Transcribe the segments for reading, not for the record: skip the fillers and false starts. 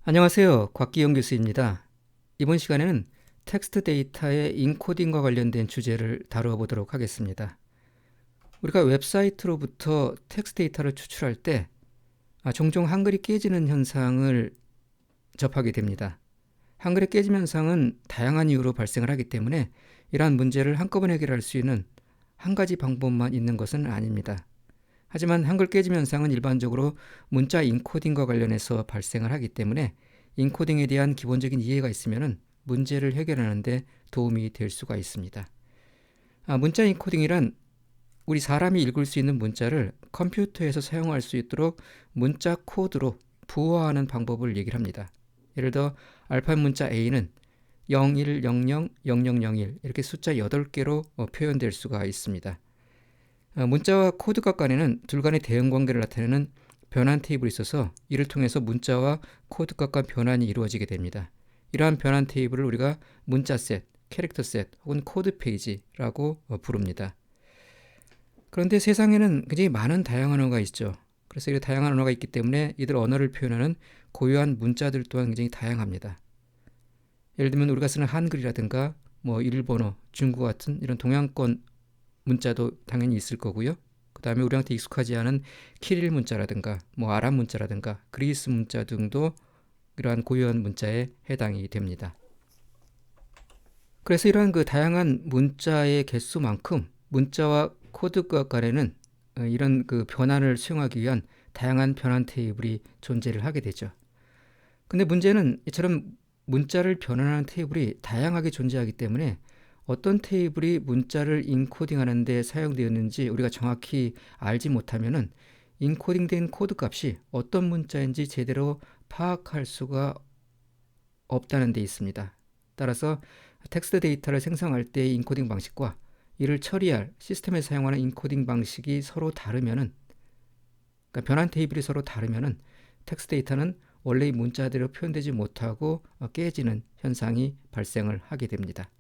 안녕하세요. 곽기영 교수입니다. 이번 시간에는 텍스트 데이터의 인코딩과 관련된 주제를 다루어 보도록 하겠습니다. 우리가 웹사이트로부터 텍스트 데이터를 추출할 때 종종 한글이 깨지는 현상을 접하게 됩니다. 한글의 깨짐 현상은 다양한 이유로 발생을 하기 때문에 이러한 문제를 한꺼번에 해결할 수 있는 한 가지 방법만 있는 것은 아닙니다. 하지만 한글 깨짐 현상은 일반적으로 문자 인코딩과 관련해서 발생을 하기 때문에 인코딩에 대한 기본적인 이해가 있으면 문제를 해결하는 데 도움이 될 수가 있습니다. 문자 인코딩이란 우리 사람이 읽을 수 있는 문자를 컴퓨터에서 사용할 수 있도록 문자 코드로 부호화하는 방법을 얘기를 합니다. 예를 들어 알파벳 문자 A는 01000001 이렇게 숫자 8개로 표현될 수가 있습니다. 문자와 코드값 간에는 둘 간의 대응 관계를 나타내는 변환 테이블이 있어서 이를 통해서 문자와 코드값 간 변환이 이루어지게 됩니다. 이러한 변환 테이블을 우리가 문자 셋, 캐릭터 셋 혹은 코드 페이지라고 부릅니다. 그런데 세상에는 굉장히 많은 다양한 언어가 있죠. 그래서 이 다양한 언어가 있기 때문에 이들 언어를 표현하는 고유한 문자들 또한 굉장히 다양합니다. 예를 들면 우리가 쓰는 한글이라든가 일본어, 중국어 같은 이런 동양권 문자도 당연히 있을 거고요. 그 다음에 우리한테 익숙하지 않은 키릴 문자라든가 아랍 문자라든가 그리스 문자 등도 이러한 고유한 문자에 해당이 됩니다. 그래서 이러한 다양한 문자의 개수만큼 문자와 코드값 간에는 이런 변환을 수행하기 위한 다양한 변환 테이블이 존재를 하게 되죠. 근데 문제는 이처럼 문자를 변환하는 테이블이 다양하게 존재하기 때문에 어떤 테이블이 문자를 인코딩하는 데 사용되었는지 우리가 정확히 알지 못하면은 인코딩된 코드 값이 어떤 문자인지 제대로 파악할 수가 없다는 데 있습니다. 따라서 텍스트 데이터를 생성할 때의 인코딩 방식과 이를 처리할 시스템에 사용하는 인코딩 방식이 서로 다르면은, 그러니까 변환 테이블이 서로 다르면은 텍스트 데이터는 원래의 문자대로 표현되지 못하고 깨지는 현상이 발생을 하게 됩니다.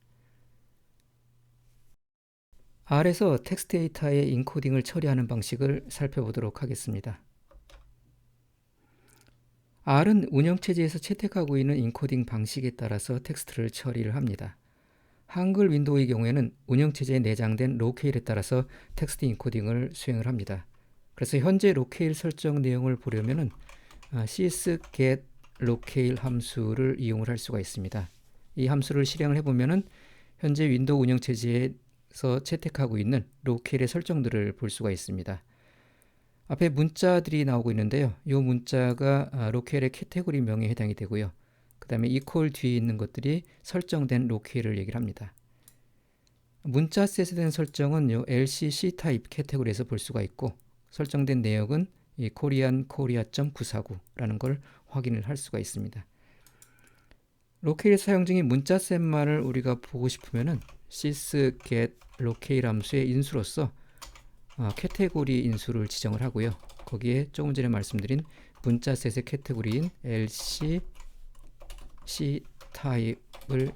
R에서 텍스트 데이터의 인코딩을 처리하는 방식을 살펴보도록 하겠습니다. R은 운영체제에서 채택하고 있는 인코딩 방식에 따라서 텍스트를 처리를 합니다. 한글 윈도우의 경우에는 운영체제에 내장된 로케일에 따라서 텍스트 인코딩을 수행을 합니다. 그래서 현재 로케일 설정 내용을 보려면은 cs-get locale 함수를 이용을 할 수가 있습니다. 이 함수를 실행을 해보면은 현재 윈도우 운영체제에서 채택하고 있는 로케일의 설정들을 볼 수가 있습니다. 앞에 문자들이 나오고 있는데요. 이 문자가 로케일의 캐테고리 명에 해당이 되고요. 그 다음에 equal 뒤에 있는 것들이 설정된 로케일을 얘기를 합니다. 문자 셋에 대한 설정은 LCC 타입 캐테고리에서 볼 수가 있고 설정된 내역은 이 korean.korea.949라는 걸 확인을 할 수가 있습니다. 로케일 사용 중인 문자 셋만을 우리가 보고 싶으면은 sys-get locale 함수의 인수로서 캐테고리 인수를 지정을 하고요. 거기에 조금 전에 말씀드린 문자 셋의 캐테고리인 LC C 타입을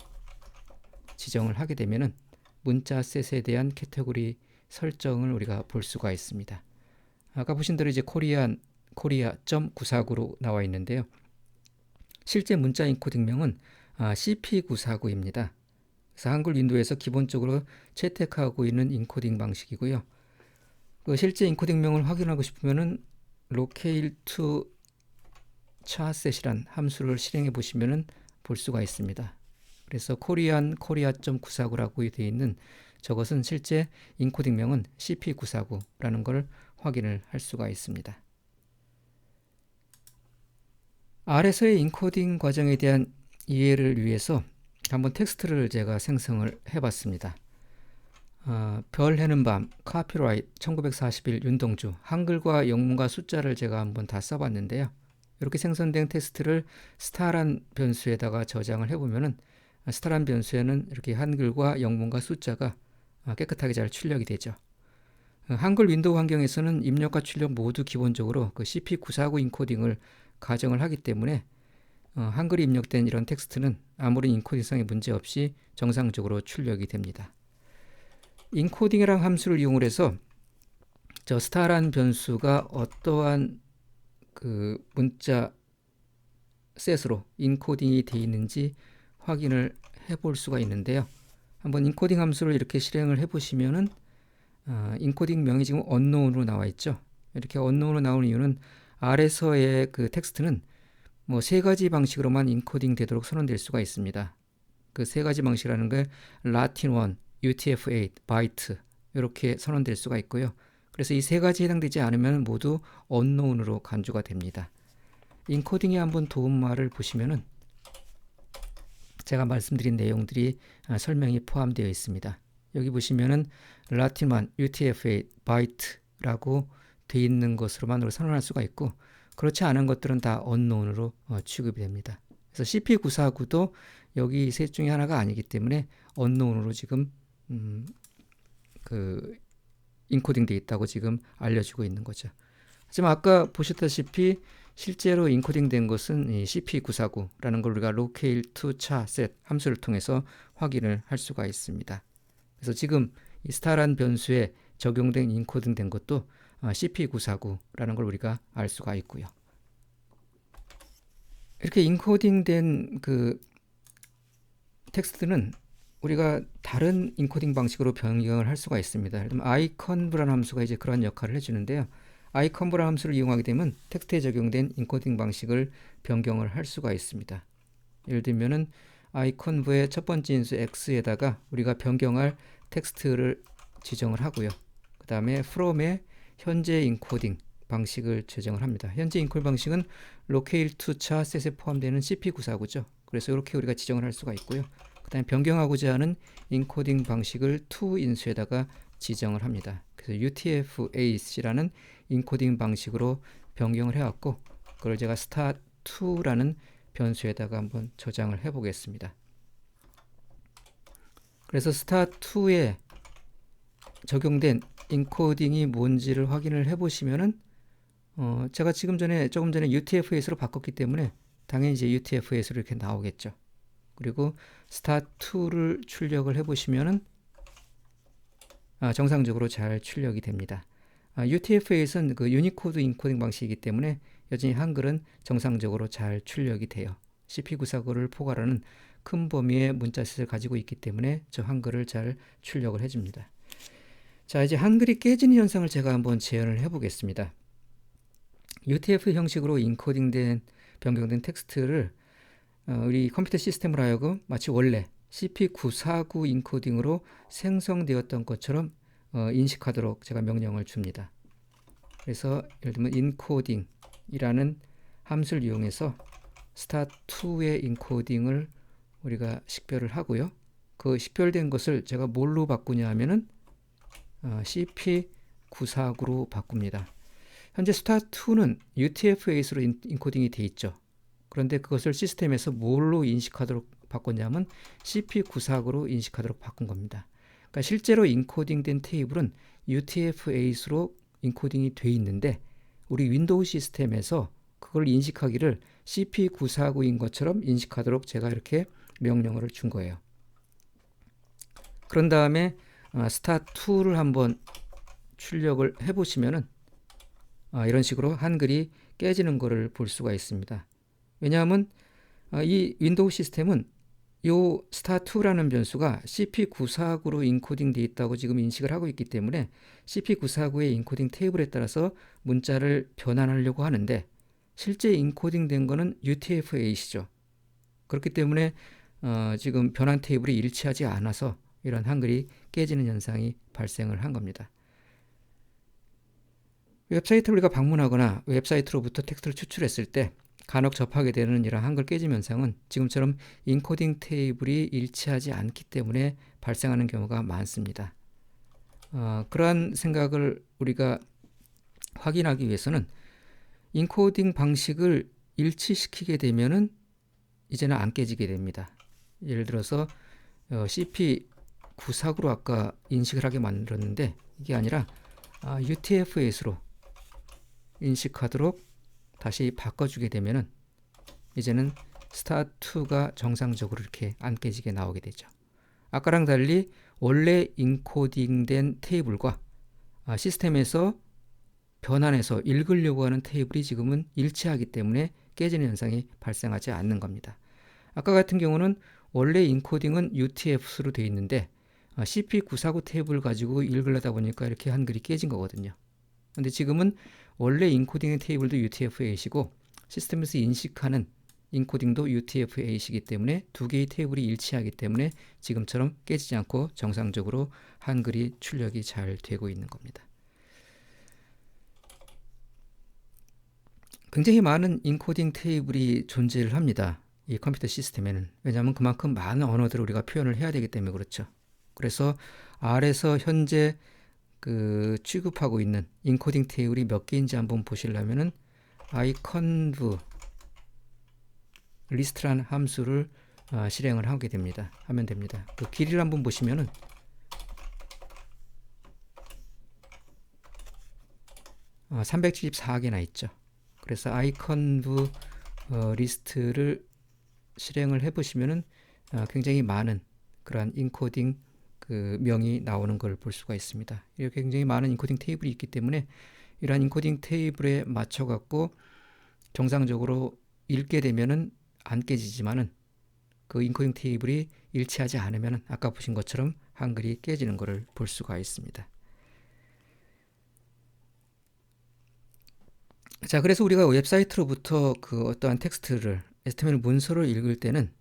지정을 하게 되면은 문자 셋에 대한 캐테고리 설정을 우리가 볼 수가 있습니다. 아까 보신 대로 이제 korea.949로 나와 있는데요. 실제 문자 인코딩명은 CP949입니다. 그래서 한글 윈도우에서 기본적으로 채택하고 있는 인코딩 방식이고요. 실제 인코딩명을 확인하고 싶으면은 locale to charset이란 함수를 실행해 보시면은 볼 수가 있습니다. 그래서 korea.949라고 되어 있는 저것은 실제 인코딩명은 CP949라는 걸 확인을 할 수가 있습니다. R에서의 인코딩 과정에 대한 이해를 위해서 한번 텍스트를 제가 생성을 해봤습니다. 별 해는 밤, 카피라이트 1941 윤동주, 한글과 영문과 숫자를 제가 한번 다 써봤는데요. 이렇게 생성된 텍스트를 스타란 변수에다가 저장을 해보면은 스타란 변수에는 이렇게 한글과 영문과 숫자가 깨끗하게 잘 출력이 되죠. 한글 윈도우 환경에서는 입력과 출력 모두 기본적으로 CP949 인코딩을 가정을 하기 때문에 한글이 입력된 이런 텍스트는 아무런 인코딩상의 문제 없이 정상적으로 출력이 됩니다. 인코딩이라는 함수를 이용을 해서 저 스타라는 변수가 어떠한 문자 셋으로 인코딩이 되어 있는지 확인을 해볼 수가 있는데요. 한번 인코딩 함수를 이렇게 실행을 해보시면은 인코딩 명이 지금 unknown으로 나와 있죠. 이렇게 unknown으로 나오는 이유는 R에서의 그 텍스트는 뭐 세 가지 방식으로만 인코딩 되도록 선언될 수가 있습니다. 그 세 가지 방식이라는 게 라틴 1, UTF-8, 바이트 이렇게 선언될 수가 있고요. 그래서 이 세 가지에 해당되지 않으면 모두 unknown으로 간주가 됩니다. 인코딩에 한번 도움말을 보시면은 제가 말씀드린 내용들이 설명이 포함되어 있습니다. 여기 보시면은 라틴 1, UTF-8, 바이트라고 되어 있는 것으로만 선언할 수가 있고 그렇지 않은 것들은 다 unknown으로 취급이 됩니다. 그래서 CP949도 여기 셋 중에 하나가 아니기 때문에 unknown으로 지금 그 인코딩 되어 있다고 지금 알려주고 있는 거죠. 하지만 아까 보셨다시피 실제로 인코딩 된 것은 이 CP949라는 걸 우리가 locale to char set 함수를 통해서 확인을 할 수가 있습니다. 그래서 지금 이 star란 변수에 적용된 인코딩 된 것도 CP949라는 걸 우리가 알 수가 있고요. 이렇게 인코딩 된 그 텍스트는 우리가 다른 인코딩 방식으로 변경을 할 수가 있습니다. 예를 들면 iconv라는 함수가 이제 그런 역할을 해주는데요. iconv라는 함수를 이용하게 되면 텍스트에 적용된 인코딩 방식을 변경을 할 수가 있습니다. 예를 들면은 iconv의 첫 번째 인수 x에다가 우리가 변경할 텍스트를 지정을 하고요. 그 다음에 from의 현재 인코딩 방식을 지정을 합니다. 현재 인코딩 방식은 locale to char set에 포함되는 CP949죠. 그래서 이렇게 우리가 지정을 할 수가 있고요. 그 다음에 변경하고자 하는 인코딩 방식을 to 인수에다가 지정을 합니다. 그래서 UTF-8라는 인코딩 방식으로 변경을 해왔고 그걸 제가 start2라는 변수에다가 한번 저장을 해 보겠습니다. 그래서 start2에 적용된 인코딩이 뭔지를 확인을 해 보시면은 제가 조금 전에 UTF-8으로 바꿨기 때문에 당연히 이제 UTF-8으로 이렇게 나오겠죠. 그리고 start2를 출력을 해 보시면은 정상적으로 잘 출력이 됩니다. UTF-8은 그 유니코드 인코딩 방식이기 때문에 여전히 한글은 정상적으로 잘 출력이 돼요. CP949를 포괄하는 큰 범위의 문자셋을 가지고 있기 때문에 저 한글을 잘 출력을 해줍니다. 자, 이제 한글이 깨지는 현상을 제가 한번 재현을 해보겠습니다. UTF 형식으로 변경된 텍스트를 우리 컴퓨터 시스템으로 하여금 마치 원래 CP949 인코딩으로 생성되었던 것처럼 인식하도록 제가 명령을 줍니다. 그래서 예를 들면 encoding이라는 함수를 이용해서 start2의 인코딩을 우리가 식별을 하고요. 그 식별된 것을 제가 뭘로 바꾸냐 하면은 CP949로 바꿉니다. 현재 start2는 UTF-8으로 인코딩이 되어 있죠. 그런데 그것을 시스템에서 뭘로 인식하도록 바꿨냐면 CP949로 인식하도록 바꾼 겁니다. 그러니까 실제로 인코딩된 테이블은 UTF-8으로 인코딩이 되어 있는데 우리 윈도우 시스템에서 그걸 인식하기를 CP949인 것처럼 인식하도록 제가 이렇게 명령어를 준 거예요. 그런 다음에 start2를 한번 출력을 해보시면은 이런 식으로 한글이 깨지는 것을 볼 수가 있습니다. 왜냐하면 이 윈도우 시스템은 이 start2라는 변수가 CP949로 인코딩 되어 있다고 지금 인식을 하고 있기 때문에 CP949의 인코딩 테이블에 따라서 문자를 변환하려고 하는데 실제 인코딩 된 거는 UTF-8이죠. 그렇기 때문에 지금 변환 테이블이 일치하지 않아서 이런 한글이 깨지는 현상이 발생을 한 겁니다. 웹사이트를 우리가 방문하거나 웹사이트로부터 텍스트를 추출했을 때 간혹 접하게 되는 이런 한글 깨짐 현상은 지금처럼 인코딩 테이블이 일치하지 않기 때문에 발생하는 경우가 많습니다. 그러한 생각을 우리가 확인하기 위해서는 인코딩 방식을 일치시키게 되면은 이제는 안 깨지게 됩니다. 예를 들어서 CP949로 아까 인식을 하게 만들었는데 이게 아니라 UTF-8으로 인식하도록 다시 바꿔주게 되면은 이제는 start2가 정상적으로 이렇게 안 깨지게 나오게 되죠. 아까랑 달리 원래 인코딩된 테이블과 시스템에서 변환해서 읽으려고 하는 테이블이 지금은 일치하기 때문에 깨지는 현상이 발생하지 않는 겁니다. 아까 같은 경우는 원래 인코딩은 UTF-S로 되어 있는데 CP949 테이블 가지고 읽으려다 보니까 이렇게 한글이 깨진 거거든요. 근데 지금은 원래 인코딩의 테이블도 UTF-8이고 시스템에서 인식하는 인코딩도 UTF-8이기 때문에 두 개의 테이블이 일치하기 때문에 지금처럼 깨지지 않고 정상적으로 한글이 출력이 잘 되고 있는 겁니다. 굉장히 많은 인코딩 테이블이 존재를 합니다. 이 컴퓨터 시스템에는. 왜냐하면 그만큼 많은 언어들을 우리가 표현을 해야 되기 때문에 그렇죠. 그래서 R에서 현재 취급하고 있는 인코딩 테이블이 몇 개인지 한번 보시려면은 iconv 리스트라는 함수를 실행을 하면 됩니다. 그 길이를 한번 보시면은 374개나 있죠. 그래서 iconv 리스트를 실행을 해보시면은 굉장히 많은 그러한 인코딩 명이 나오는 걸 볼 수가 있습니다. 이렇게 굉장히 많은 인코딩 테이블이 있기 때문에 이러한 인코딩 테이블에 맞춰 갖고 정상적으로 읽게 되면은 안 깨지지만은 그 인코딩 테이블이 일치하지 않으면 아까 보신 것처럼 한글이 깨지는 것을 볼 수가 있습니다. 자, 그래서 우리가 웹사이트로부터 어떠한 텍스트를 HTML 문서를 읽을 때는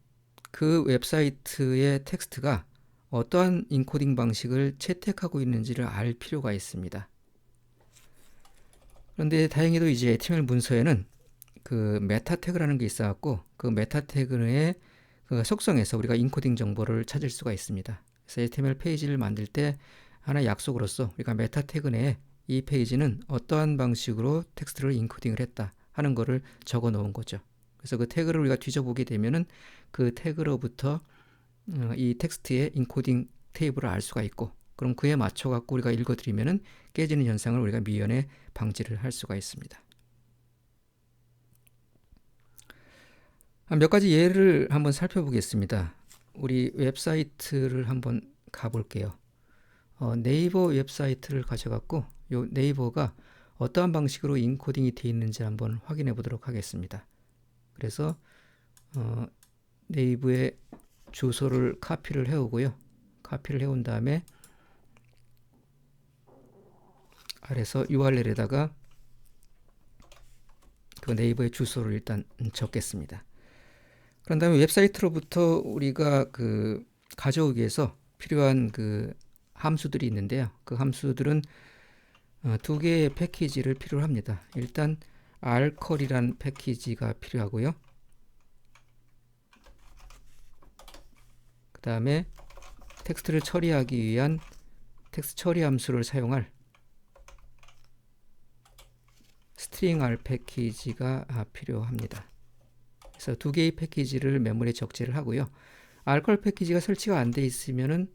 그 웹사이트의 텍스트가 어떠한 인코딩 방식을 채택하고 있는지를 알 필요가 있습니다. 그런데 다행히도 이제 HTML 문서에는 메타 태그라는 게 있어갖고 그 메타 태그의 속성에서 우리가 인코딩 정보를 찾을 수가 있습니다. 그래서 HTML 페이지를 만들 때 하나의 약속으로서 우리가 메타 태그 내에 이 페이지는 어떠한 방식으로 텍스트를 인코딩을 했다 하는 거를 적어 놓은 거죠. 그래서 그 태그를 우리가 뒤져보게 되면은 그 태그로부터 이 텍스트의 인코딩 테이블을 알 수가 있고, 그럼 그에 맞춰 갖고 우리가 읽어드리면은 깨지는 현상을 우리가 미연에 방지를 할 수가 있습니다. 몇 가지 예를 한번 살펴보겠습니다. 우리 웹사이트를 한번 가볼게요. 네이버 웹사이트를 가져갖고 요 네이버가 어떠한 방식으로 인코딩이 되어 있는지 한번 확인해 보도록 하겠습니다. 그래서 네이버의 주소를 카피를 해오고요. 카피를 해온 다음에 아래서 URL에다가 그 네이버의 주소를 일단 적겠습니다. 그런 다음에 웹사이트로부터 우리가 가져오기 위해서 필요한 함수들이 있는데요. 그 함수들은 두 개의 패키지를 필요로 합니다. 일단 rcol이라는 패키지가 필요하고요. 그 다음에 텍스트를 처리하기 위한 텍스트 처리 함수를 사용할 string r 패키지가 필요합니다. 그래서 두 개의 패키지를 메모리에 적재를 하고요. rcol 패키지가 설치가 안 돼 있으면은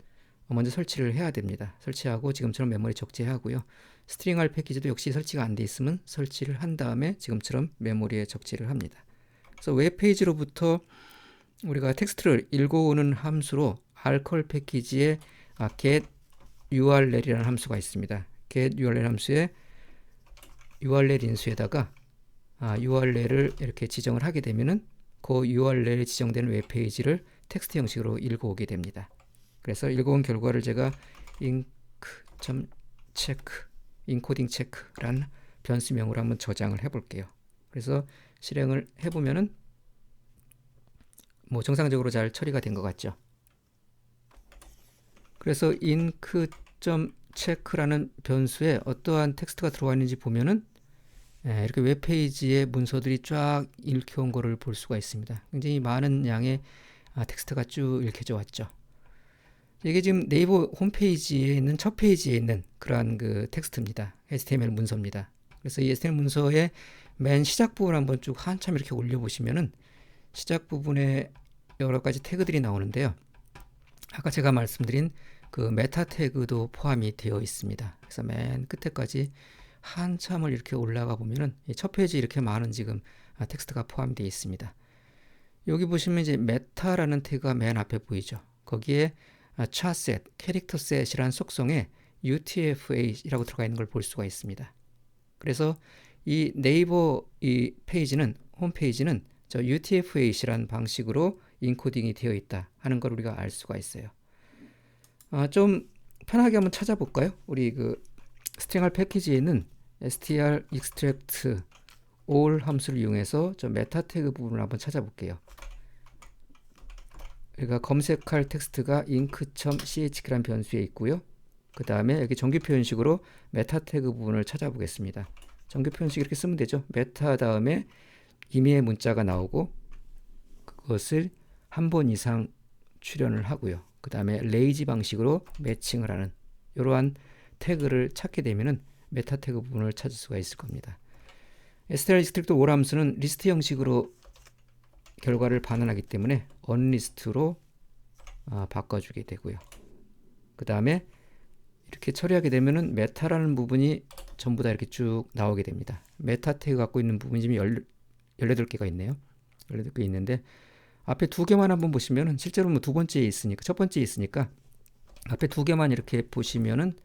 먼저 설치를 해야 됩니다. 설치하고 지금처럼 메모리에 적재하고요. string r 패키지도 역시 설치가 안 돼 있으면 설치를 한 다음에 지금처럼 메모리에 적재를 합니다. 그래서 웹페이지로부터 우리가 텍스트를 읽어오는 함수로 rcol 패키지에 get url이라는 함수가 있습니다. get url 함수에 url 인수에다가 url을 이렇게 지정을 하게 되면은 그 url에 지정되는 웹페이지를 텍스트 형식으로 읽어오게 됩니다. 그래서 읽어온 결과를 제가 inc.check, 인코딩 체크라는 변수명으로 한번 저장을 해볼게요. 그래서 실행을 해보면은 정상적으로 잘 처리가 된 것 같죠. 그래서 inc.check라는 변수에 어떠한 텍스트가 들어와 있는지 보면은 이렇게 웹페이지의 문서들이 쫙 읽혀온 거를 볼 수가 있습니다. 굉장히 많은 양의 텍스트가 쭉 읽혀져 왔죠. 이게 지금 네이버 홈페이지에 있는 첫 페이지에 있는 그러한 텍스트입니다. HTML 문서입니다. 그래서 이 HTML 문서의 맨 시작 부분 한번 쭉 한참 이렇게 올려보시면은 시작 부분에 여러 가지 태그들이 나오는데요. 아까 제가 말씀드린 메타 태그도 포함이 되어 있습니다. 그래서 맨 끝에까지 한참을 이렇게 올라가 보면은 첫 페이지 이렇게 많은 지금 텍스트가 포함되어 있습니다. 여기 보시면 이제 메타라는 태그가 맨 앞에 보이죠. 거기에 charset, 캐릭터 셋이라는 속성에 UTF-8이라고 들어가 있는 걸 볼 수가 있습니다. 그래서 이 네이버 이 페이지는 홈페이지는 저 UTF-8이라는 방식으로 인코딩이 되어 있다 하는 걸 우리가 알 수가 있어요. 좀 편하게 한번 찾아볼까요? 우리 그 str 패키지에 있는 str extract all 함수를 이용해서 저 메타 태그 부분을 한번 찾아볼게요. 우리가 검색할 텍스트가 inc.chk라는 변수에 있고요. 그 다음에 여기 정규표 현식으로 메타 태그 부분을 찾아보겠습니다. 정규표 현식 이렇게 쓰면 되죠. 메타 다음에 임의의 문자가 나오고 그것을 한 번 이상 출연을 하고요. 그 다음에 레이지 방식으로 매칭을 하는 이러한 태그를 찾게 되면은 메타 태그 부분을 찾을 수가 있을 겁니다. str extract all 함수는 리스트 형식으로 결과를 반환하기 때문에 onlist로 바꿔주게 되고요. 그 다음에 이렇게 처리하게 되면은 메타라는 부분이 전부 다 이렇게 쭉 나오게 됩니다. 메타 태그 갖고 있는 부분이 지금 18개가 있네요. 18개 있는데 앞에 두 개만 한번 보시면은 실제로 뭐 두 번째에 있으니까 첫 번째에 있으니까 앞에 두 개만 이렇게 보시면은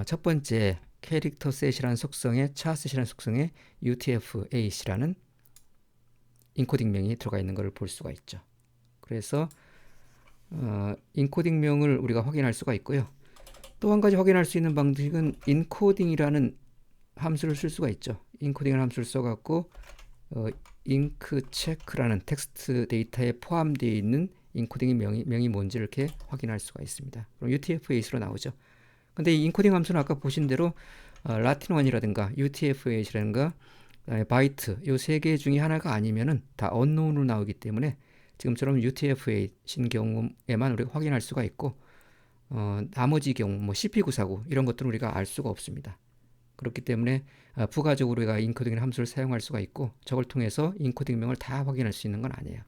첫 번째 캐릭터 셋이라는 속성에 차셋이라는 속성에 UTF-8이라는 인코딩명이 들어가 있는 것을 볼 수가 있죠. 그래서 인코딩명을 우리가 확인할 수가 있고요. 또 한 가지 확인할 수 있는 방식은 인코딩이라는 함수를 쓸 수가 있죠. 인코딩이라는 함수를 써갖고 inc-check라는 텍스트 데이터에 포함되어 있는 인코딩 명이 뭔지 이렇게 확인할 수가 있습니다. 그럼 UTF-8으로 나오죠. 근데 이 인코딩 함수는 아까 보신 대로 라틴1이라든가 UTF-8이라든가 바이트 이 세 개 중에 하나가 아니면은 다 unknown으로 나오기 때문에 지금처럼 UTF-8인 경우에만 우리가 확인할 수가 있고 나머지 경우 뭐 CP949 이런 것들은 우리가 알 수가 없습니다. 그렇기 때문에 부가적으로 우리가 인코딩 함수를 사용할 수가 있고 저걸 통해서 인코딩명을 다 확인할 수 있는 건 아니에요.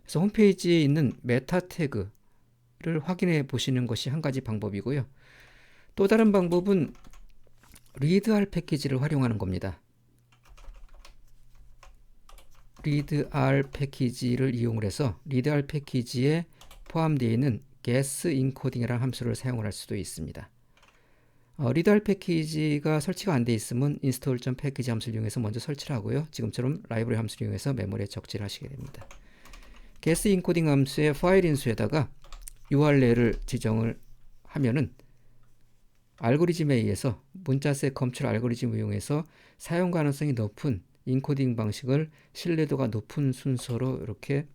그래서 홈페이지에 있는 메타 태그를 확인해 보시는 것이 한 가지 방법이고요. 또 다른 방법은 readr 패키지를 활용하는 겁니다. readr 패키지를 이용을 해서 readr 패키지에 포함되어 있는 guess encoding이라는 함수를 사용을 할 수도 있습니다. readr 패키지가 설치가 안 돼 있으면 install.package 함수를 이용해서 먼저 설치를 하고요. 지금처럼 라이브러리 함수를 이용해서 메모리에 적재를 하시게 됩니다. guess encoding 함수의 파일 인수에다가 URL을 지정을 하면은 알고리즘에 의해서 문자셋 검출 알고리즘을 이용해서 사용 가능성이 높은 인코딩 방식을 신뢰도가 높은 순서로 이렇게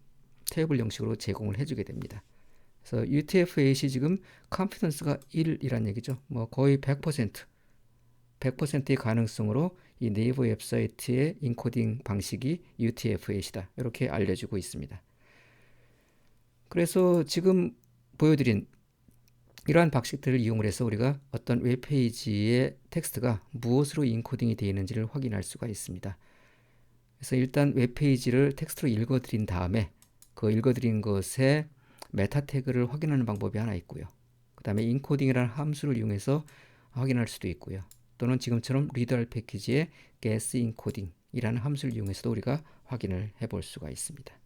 테이블 형식으로 제공을 해주게 됩니다. 그래서 UTF-8이 지금 컨피던스가 1이란 얘기죠. 뭐 거의 100%의 가능성으로 이 네이버 웹사이트의 인코딩 방식이 UTF-8이다. 이렇게 알려주고 있습니다. 그래서 지금 보여드린 이러한 방식들을 이용을 해서 우리가 어떤 웹페이지의 텍스트가 무엇으로 인코딩이 되어 있는지를 확인할 수가 있습니다. 그래서 일단 웹페이지를 텍스트로 읽어드린 다음에 그 읽어드린 것에 메타 태그를 확인하는 방법이 하나 있고요. 그 다음에 인코딩이라는 함수를 이용해서 확인할 수도 있고요. 또는 지금처럼 readr 패키지의 guess encoding이라는 함수를 이용해서도 우리가 확인을 해볼 수가 있습니다.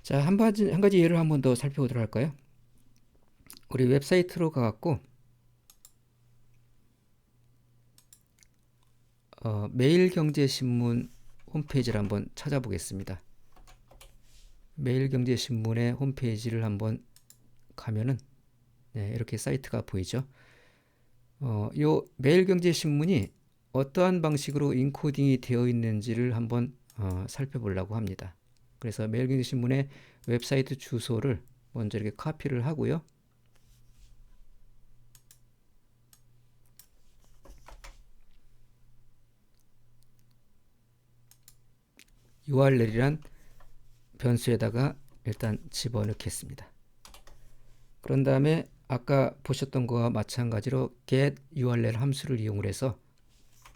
자, 한 가지 예를 한 번 더 살펴보도록 할까요? 우리 웹사이트로 가갖고 매일경제신문 홈페이지를 한번 찾아보겠습니다. 매일경제신문의 홈페이지를 한번 가면은 이렇게 사이트가 보이죠. 요 매일경제신문이 어떠한 방식으로 인코딩이 되어 있는지를 한번 살펴보려고 합니다. 그래서 매일경제신문의 웹사이트 주소를 먼저 이렇게 카피를 하고요. URL이란 변수에다가 일단 집어넣겠습니다. 그런 다음에 아까 보셨던 거와 마찬가지로 get URL 함수를 이용을 해서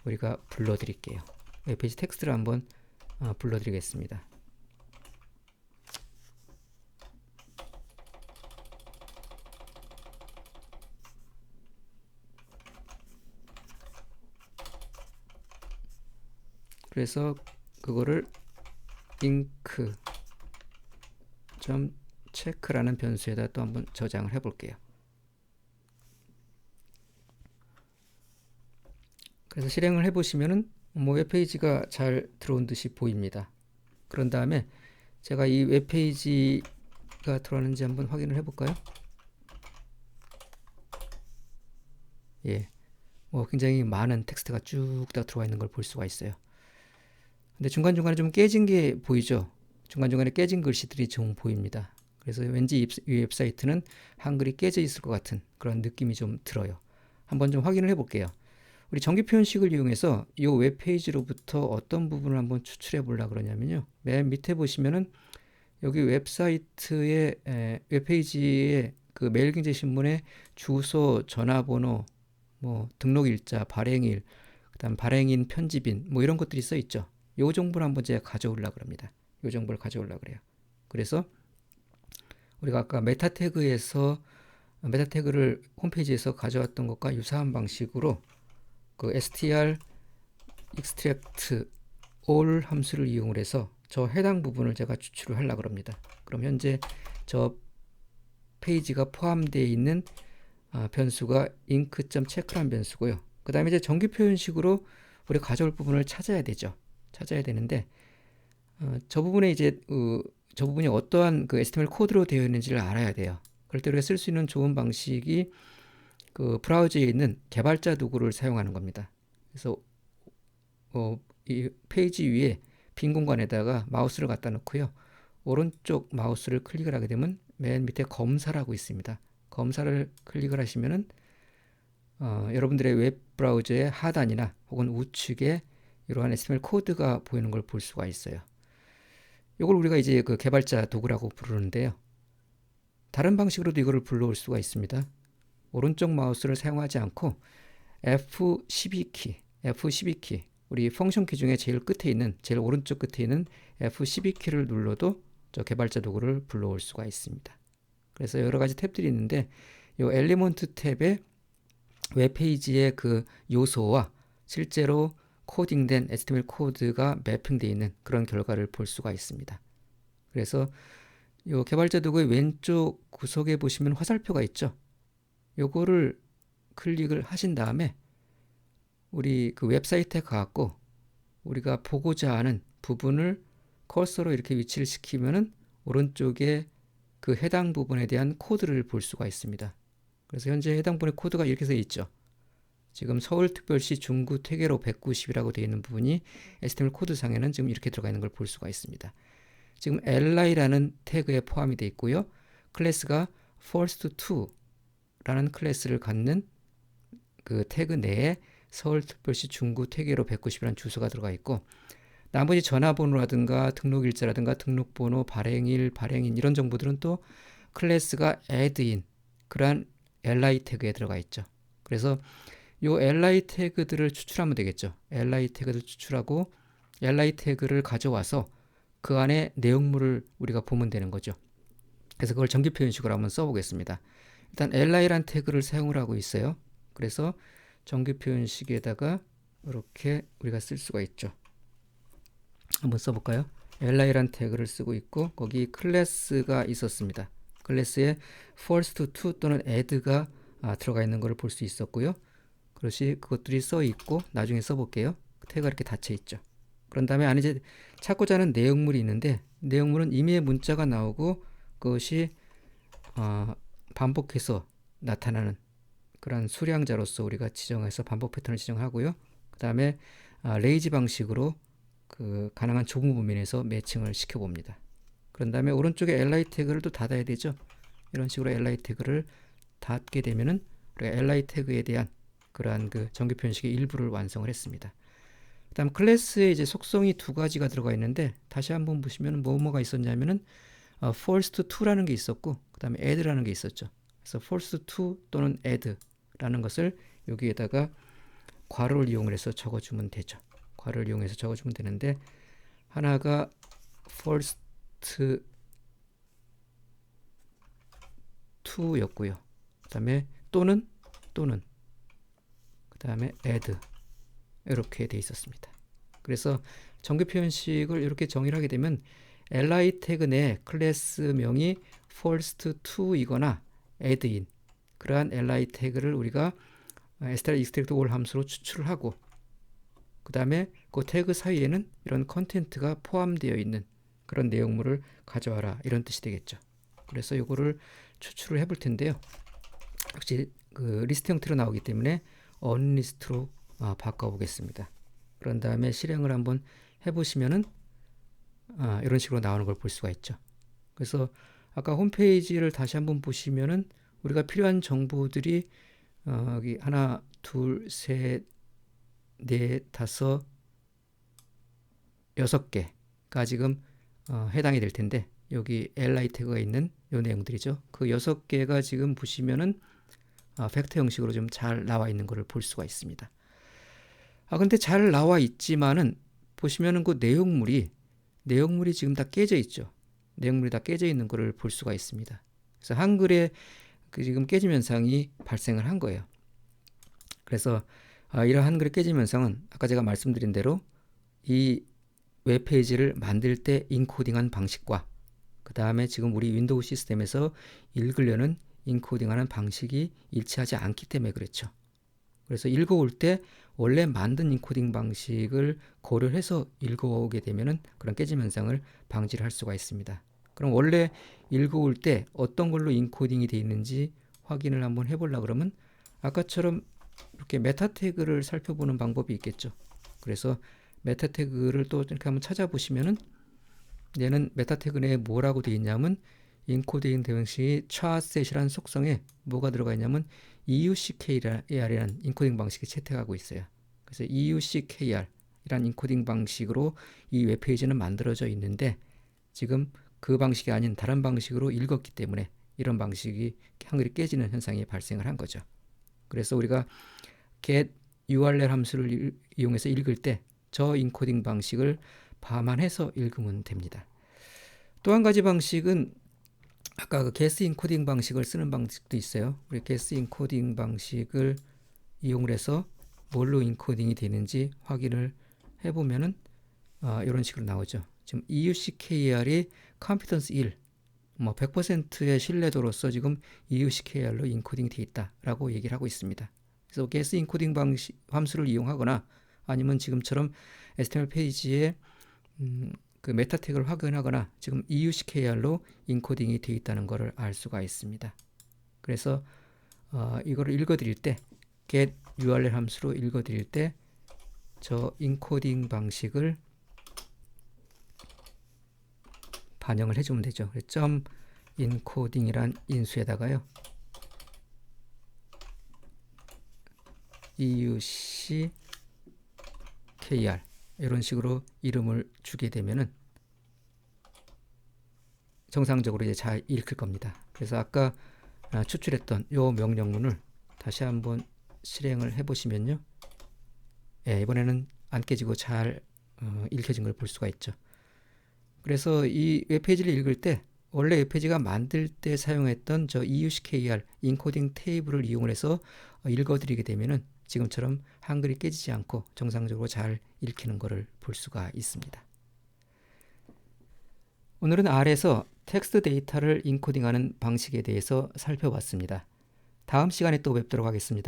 우리가 불러드릴게요. 웹페이지 텍스트를 한번 불러드리겠습니다. 그래서 그거를 inc.check라는 변수에다 또 한번 저장을 해 볼게요. 그래서 실행을 해보시면은 뭐 웹페이지가 잘 들어온 듯이 보입니다. 그런 다음에 제가 이 웹페이지가 들어왔는지 한번 확인을 해볼까요? 예, 뭐 굉장히 많은 텍스트가 쭉 다 들어와 있는 걸 볼 수가 있어요. 근데 중간중간에 좀 깨진 게 보이죠? 중간중간에 깨진 글씨들이 좀 보입니다. 그래서 왠지 이 웹사이트는 한글이 깨져 있을 것 같은 그런 느낌이 좀 들어요. 한번 좀 확인을 해볼게요. 우리 정규 표현식을 이용해서 이 웹페이지로부터 어떤 부분을 한번 추출해 보려고 그러냐면요. 맨 밑에 보시면은 여기 웹사이트의 웹페이지의 그 매일경제신문의 주소, 전화번호, 뭐 등록일자, 발행일, 그다음 발행인, 편집인 뭐 이런 것들이 써 있죠. 요 정보를 한번 제가 가져오려고 합니다. 요 정보를 가져오려고 그래요. 그래서 우리가 아까 메타 태그를 홈페이지에서 가져왔던 것과 유사한 방식으로 그 str extract all 함수를 이용을 해서 저 해당 부분을 제가 추출을 하려고 합니다. 그럼 현재 저 페이지가 포함되어 있는 변수가 ink.check라는 변수고요. 그 다음에 이제 정규 표현식으로 우리가 가져올 부분을 찾아야 되죠. 찾아야 되는데 저 부분에 이제 저 부분이 어떠한 그 HTML 코드로 되어 있는지를 알아야 돼요. 그럴 때 우리가 쓸 수 있는 좋은 방식이 그 브라우저에 있는 개발자 도구를 사용하는 겁니다. 그래서 이 페이지 위에 빈 공간에다가 마우스를 갖다 놓고요. 오른쪽 마우스를 클릭을 하게 되면 맨 밑에 검사라고 있습니다. 검사를 클릭을 하시면은 여러분들의 웹 브라우저의 하단이나 혹은 우측에 이러한 HTML 코드가 보이는 걸 볼 수가 있어요. 이걸 우리가 이제 그 개발자 도구라고 부르는데요. 다른 방식으로도 이거를 불러올 수가 있습니다. 오른쪽 마우스를 사용하지 않고 F12키, 우리 펑션 키 중에 제일 끝에 있는, 제일 오른쪽 끝에 있는 F12키를 눌러도 저 개발자 도구를 불러올 수가 있습니다. 그래서 여러 가지 탭들이 있는데 이 엘리먼트 탭에 웹페이지의 그 요소와 실제로 코딩된 HTML 코드가 매핑되어 있는 그런 결과를 볼 수가 있습니다. 그래서 이 개발자 도구의 왼쪽 구석에 보시면 화살표가 있죠. 요거를 클릭을 하신 다음에 우리 그 웹사이트에 가갖고 우리가 보고자 하는 부분을 커서로 이렇게 위치를 시키면은 오른쪽에 그 해당 부분에 대한 코드를 볼 수가 있습니다. 그래서 현재 해당 부분의 코드가 이렇게 되어 있죠. 지금 서울특별시 중구 퇴계로 190이라고 되어 있는 부분이 HTML 코드상에는 지금 이렇게 들어가 있는 걸 볼 수가 있습니다. 지금 li라는 태그에 포함이 되어 있고요. 클래스가 first2라는 클래스를 갖는 그 태그 내에 서울특별시 중구 퇴계로 190이라는 주소가 들어가 있고 나머지 전화번호라든가 등록일자라든가 등록번호, 발행일, 발행인 이런 정보들은 또 클래스가 add인 그러한 li 태그에 들어가 있죠. 그래서 요 li 태그들을 추출하면 되겠죠. li 태그를 추출하고 li 태그를 가져와서 그 안에 내용물을 우리가 보면 되는 거죠. 그래서 그걸 정규 표현식으로 한번 써보겠습니다. 일단 li란 태그를 사용을 하고 있어요. 그래서 정규 표현식에다가 이렇게 우리가 쓸 수가 있죠. 한번 써볼까요? li란 태그를 쓰고 있고 거기 클래스가 있었습니다. 클래스에 first2 또는 add가 들어가 있는 것을 볼 수 있었고요. 그것이 그것들이 써 있고 나중에 써볼게요. 태그가 이렇게 닫혀 있죠. 그런 다음에 안에 이제 찾고자 하는 내용물이 있는데 내용물은 이미의 문자가 나오고 그것이 반복해서 나타나는 그런 수량자로서 우리가 지정해서 반복 패턴을 지정하고요. 그 다음에 레이지 방식으로 그 가능한 좁은 범위에서 매칭을 시켜봅니다. 그런 다음에 오른쪽에 li 태그를 또 닫아야 되죠. 이런 식으로 li 태그를 닫게 되면은 우리가 li 태그에 대한 그러한 그 정규 표현식의 일부를 완성을 했습니다. 그다음 클래스에 이제 속성이 두 가지가 들어가 있는데 다시 한번 보시면 뭐가 있었냐면은 first2라는 게 있었고 그다음에 add라는 게 있었죠. 그래서 first2 또는 add라는 것을 여기에다가 괄호를 이용을 해서 적어주면 되죠. 괄호를 이용해서 적어주면 되는데 하나가 first 2였고요. 그 다음에 또는 그 다음에 add 이렇게 돼 있었습니다. 그래서 정규 표현식을 이렇게 정의를 하게 되면 li 태그 내 클래스명이 first2이거나 add인 그러한 li 태그를 우리가 str extract all 함수로 추출을 하고 그 다음에 그 태그 사이에는 이런 컨텐트가 포함되어 있는 그런 내용물을 가져와라, 이런 뜻이 되겠죠. 그래서 이거를 추출을 해볼 텐데요. 역시 그 리스트 형태로 나오기 때문에 언리스트로 바꿔보겠습니다. 그런 다음에 실행을 한번 해보시면은 이런 식으로 나오는 걸 볼 수가 있죠. 그래서 아까 홈페이지를 다시 한번 보시면은 우리가 필요한 정보들이 여기 하나, 둘, 셋, 넷, 다섯, 6개가 지금 해당이 될 텐데, 여기 li 태그가 있는 요 내용들이죠. 그 6개가 지금 보시면은 팩터 형식으로 좀 잘 나와 있는 것을 볼 수가 있습니다. 근데 잘 나와 있지만은 보시면은 그 내용물이 지금 다 깨져 있죠. 내용물이 다 깨져 있는 것을 볼 수가 있습니다. 그래서 한글에 그 지금 깨짐 현상이 발생을 한 거예요. 그래서 이러한 한글의 깨짐 현상은 아까 제가 말씀드린 대로 이 웹페이지를 만들 때 인코딩한 방식과 그 다음에 지금 우리 윈도우 시스템에서 읽으려는 인코딩하는 방식이 일치하지 않기 때문에 그렇죠. 그래서 읽어올 때 원래 만든 인코딩 방식을 고려해서 읽어오게 되면은 그런 깨짐 현상을 방지를 할 수가 있습니다. 그럼 원래 읽어올 때 어떤 걸로 인코딩이 되어 있는지 확인을 한번 해보려고 그러면 아까처럼 이렇게 메타 태그를 살펴보는 방법이 있겠죠. 그래서 메타 태그를 또 이렇게 한번 찾아보시면은 얘는 메타 태그 내에 뭐라고 되어 있냐면 인코딩 방식이 charset이라는 속성에 뭐가 들어가 있냐면 EUCKR이라는 인코딩 방식이 채택하고 있어요. 그래서 EUCKR이라는 인코딩 방식으로 이 웹페이지는 만들어져 있는데 지금 그 방식이 아닌 다른 방식으로 읽었기 때문에 이런 방식이 한글이 깨지는 현상이 발생을 한 거죠. 그래서 우리가 get url 함수를 이용해서 읽을 때 저 인코딩 방식을 감안해서 읽으면 됩니다. 또 한 가지 방식은 아까 그 게스 인코딩 방식을 쓰는 방식도 있어요. 우리 게스 인코딩 방식을 이용을 해서 뭘로 인코딩이 되는지 확인을 해보면은 이런 식으로 나오죠. 지금 EUCKR이 confidence 1, 100%의 신뢰도로서 지금 EUCKR로 인코딩이 되어 있다라고 얘기를 하고 있습니다. 그래서 게스 인코딩 방식 함수를 이용하거나 아니면 지금처럼 HTML 페이지에 그 메타 태그를 확인하거나 지금 EUCKR로 인코딩이 되어 있다는 것을 알 수가 있습니다. 그래서 이거를 읽어드릴 때 get url 함수로 읽어드릴 때 저 인코딩 방식을 반영을 해주면 되죠. 점 encoding이란 인수에다가요 EUCKR 이런 식으로 이름을 주게 되면은 정상적으로 이제 잘 읽힐 겁니다. 그래서 아까 추출했던 요 명령문을 다시 한번 실행을 해보시면요, 이번에는 안 깨지고 잘 읽혀진 걸 볼 수가 있죠. 그래서 이 웹페이지를 읽을 때 원래 웹페이지가 만들 때 사용했던 저 EUCKR 인코딩 테이블을 이용을 해서 읽어드리게 되면은 지금처럼 한글이 깨지지 않고 정상적으로 잘 읽히는 것을 볼 수가 있습니다. 오늘은 R에서 텍스트 데이터를 인코딩하는 방식에 대해서 살펴봤습니다. 다음 시간에 또 뵙도록 하겠습니다.